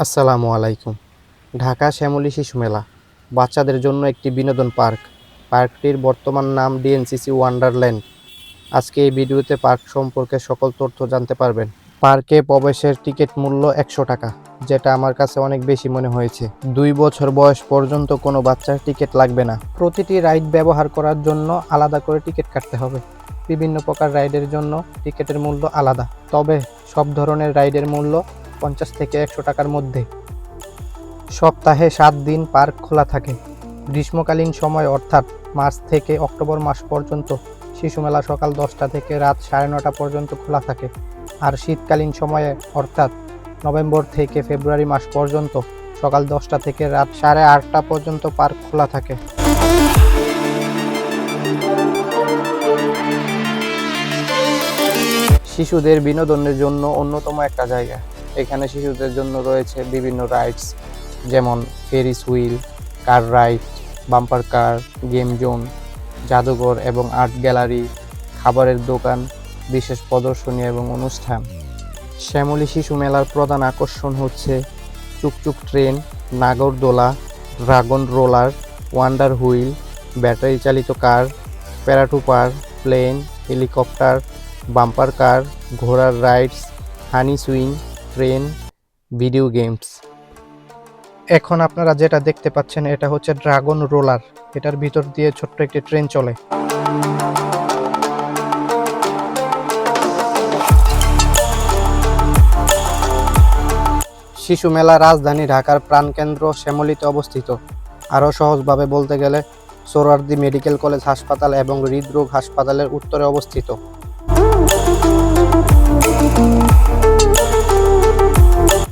আসসালামু আলাইকুম। ঢাকা শ্যামলী শিশু মেলা বাচ্চাদের জন্য একটি বিনোদন পার্ক। পার্কটির বর্তমান নাম ডিএনসিসি ওয়ান্ডারল্যান্ড। আজকে এই ভিডিওতে পার্ক সম্পর্কে সকল তথ্য জানতে পারবেন। পার্কে প্রবেশের টিকিট মূল্য ১০০ টাকা, যেটা আমার কাছে অনেক বেশি মনে হয়েছে। ২ বছর বয়স পর্যন্ত কোনো বাচ্চার টিকিট লাগবে না। প্রতিটি রাইড ব্যবহার করার জন্য আলাদা করে টিকিট কাটতে হবে। বিভিন্ন প্রকার রাইডের জন্য টিকিটের মূল্য আলাদা, তবে সব ধরনের রাইডের মূল্য ৫০ থেকে ১০০ টাকার মধ্যে। সপ্তাহে ৭ দিন পার্ক খোলা থাকে। গ্রীষ্মকালীন সময় অর্থাৎ মার্চ থেকে অক্টোবর মাস পর্যন্ত শিশু মেলা সকাল ১০টা থেকে রাত ৯:৩০ পর্যন্ত খোলা থাকে। আর শীতকালীন সময়ে অর্থাৎ নভেম্বর থেকে ফেব্রুয়ারি মাস পর্যন্ত সকাল ১০টা থেকে রাত ৮:৩০ পর্যন্ত পার্ক খোলা থাকে। শিশুদের বিনোদনের জন্য অন্যতম একটা জায়গা। এখানে শিশুদের জন্য রয়েছে বিভিন্ন রাইডস, যেমন ফেরিস হুইল, কার রাইড, বাম্পার কার, গেম জোন, জাদুঘর এবং আর্ট গ্যালারি, খাবারের দোকান, বিশেষ প্রদর্শনী এবং অনুষ্ঠান। শ্যামলী শিশু মেলার প্রধান আকর্ষণ হচ্ছে চুকচুক ট্রেন, নাগরদোলা, dragon roller, wonder wheel, battery চালিত কার, প্যারাটুপার, প্লেন, হেলিকপ্টার, বাম্পার কার, ঘোড়ার রাইডস, হানি সুইং, ট্রেন, ভিডিও গেমস। এখন আপনারা যেটা দেখতে পাচ্ছেন এটা হচ্ছে ড্রাগন রোলার। এটার ভিতর দিয়ে ছোট্ট একটি ট্রেন চলে। শিশু মেলা রাজধানী ঢাকার প্রাণকেন্দ্র শ্যামলীতে অবস্থিত। আরও সহজভাবে বলতে গেলে সোহরাওয়ার্দী মেডিকেল কলেজ হাসপাতাল এবং হৃদরোগ হাসপাতালের উত্তরে অবস্থিত।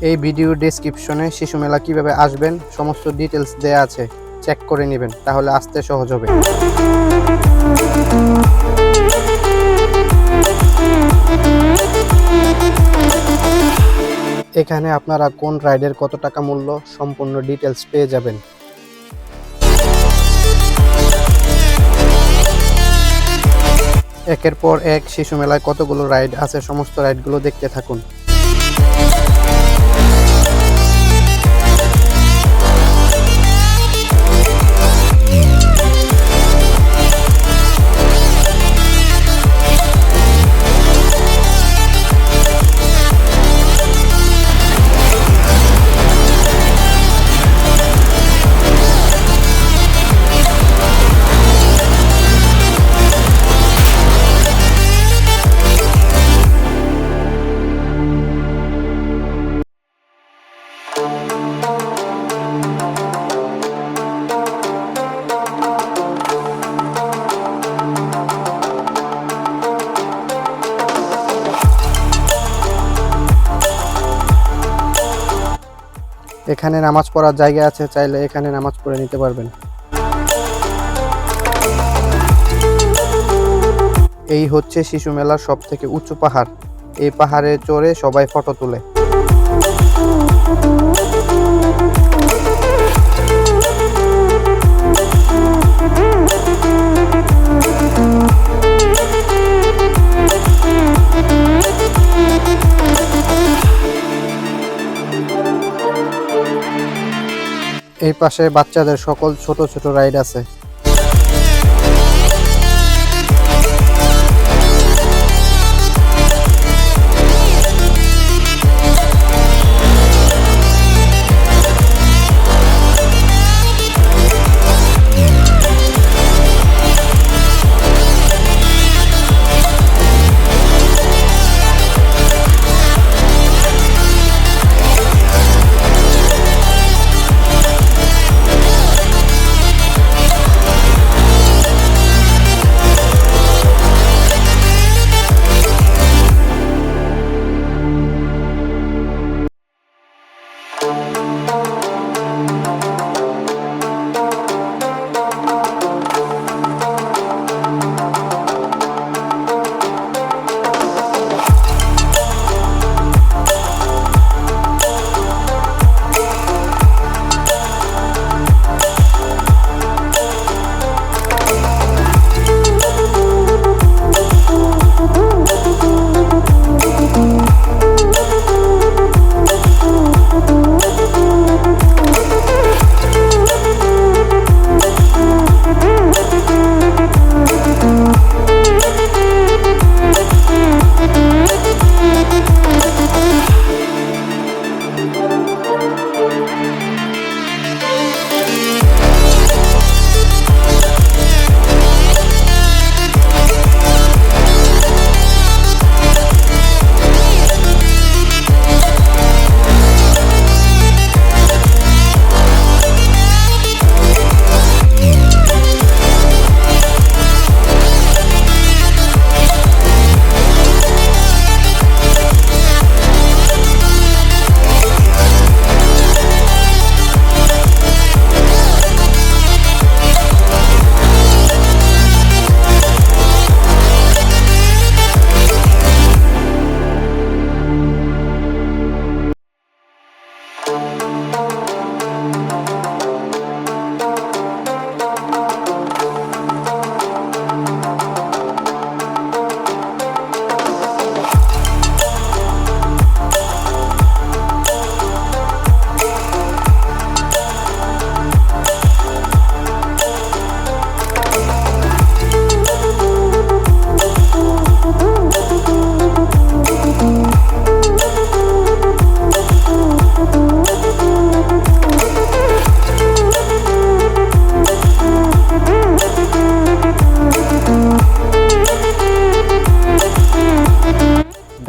এই ভিডিও ডেসক্রিপশনে শিশু মেলা কিভাবে আসবেন সমস্ত ডিটেলস দেয়া আছে, চেক করে নেবেন, তাহলে আসতে সহজ হবে। এখানে আপনারা কোন রাইডের কত টাকা মূল্য সম্পূর্ণ ডিটেলস পেয়ে যাবেন। একের পর এক শিশু মেলায় কতগুলো রাইড আছে সমস্ত রাইডগুলো দেখতে থাকুন। এখানে নামাজ পড়ার জায়গা আছে, চাইলে এখানে নামাজ পড়ে নিতে পারবেন। এই হচ্ছে শিশু মেলার সবথেকে উঁচু পাহাড়। এই পাহাড়ে চড়ে সবাই ফটো তোলে। এই পাশে বাচ্চাদের সকল ছোট ছোট রাইড আছে।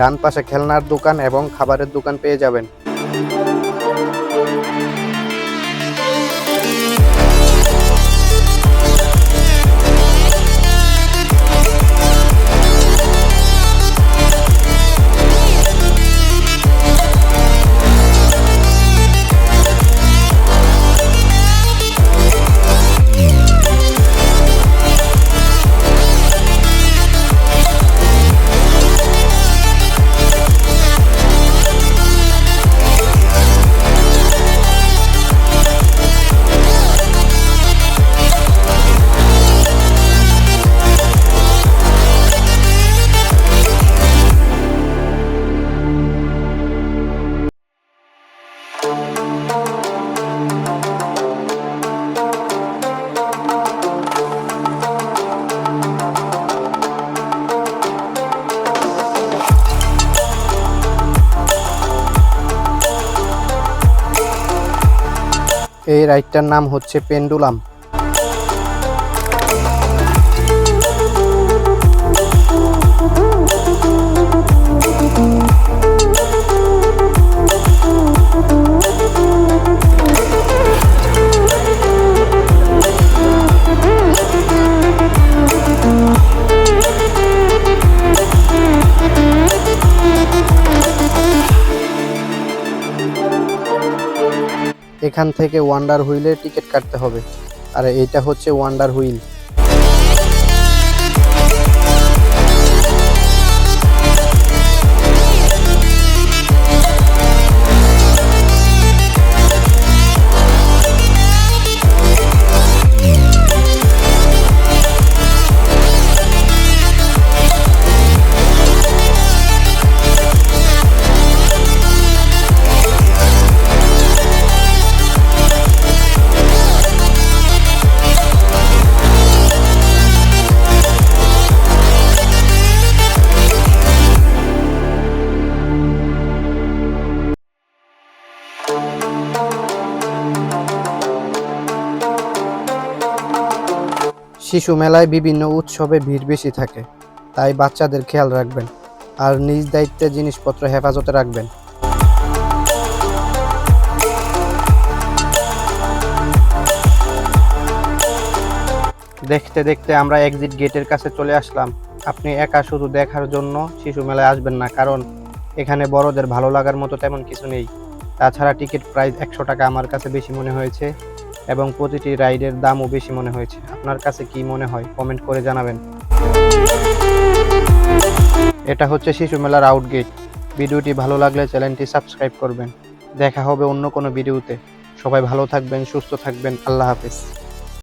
ডান পাশে খেলনার দোকান এবং খাবারের দোকান পেয়ে যাবেন। এই রাইডটার নাম হচ্ছে পেন্ডুলাম। এখান থেকে ওয়ান্ডার হুইলের টিকিট কাটতে হবে, আর এইটা হচ্ছে ওয়ান্ডার হুইল। শিশু মেলায় বিভিন্ন উৎসবে ভিড় বেশি থাকে, তাই বাচ্চাদের খেয়াল রাখবেন আর নিজ দায়িত্বে জিনিসপত্র হেফাজতে রাখবেন। দেখতে দেখতে আমরা এক্সিট গেটের কাছে চলে আসলাম। আপনি একা শুধু দেখার জন্য শিশু মেলায় আসবেন না, কারণ এখানে বড়দের ভালো লাগার মতো তেমন কিছু নেই। তাছাড়া টিকিট প্রাইস 100 টাকা আমার কাছে বেশি মনে হয়েছে, এবং প্রতিটি রাইডের দামও বেশি মনে হয়েছে। আপনার কাছে কি মনে হয় কমেন্ট করে জানাবেন। এটা হচ্ছে শিশু মেলার আউটগেট। ভিডিওটি ভালো লাগলে চ্যানেলটি সাবস্ক্রাইব করবেন। দেখা হবে অন্য কোনো ভিডিওতে। সবাই ভালো থাকবেন, সুস্থ থাকবেন। আল্লাহ হাফেজ।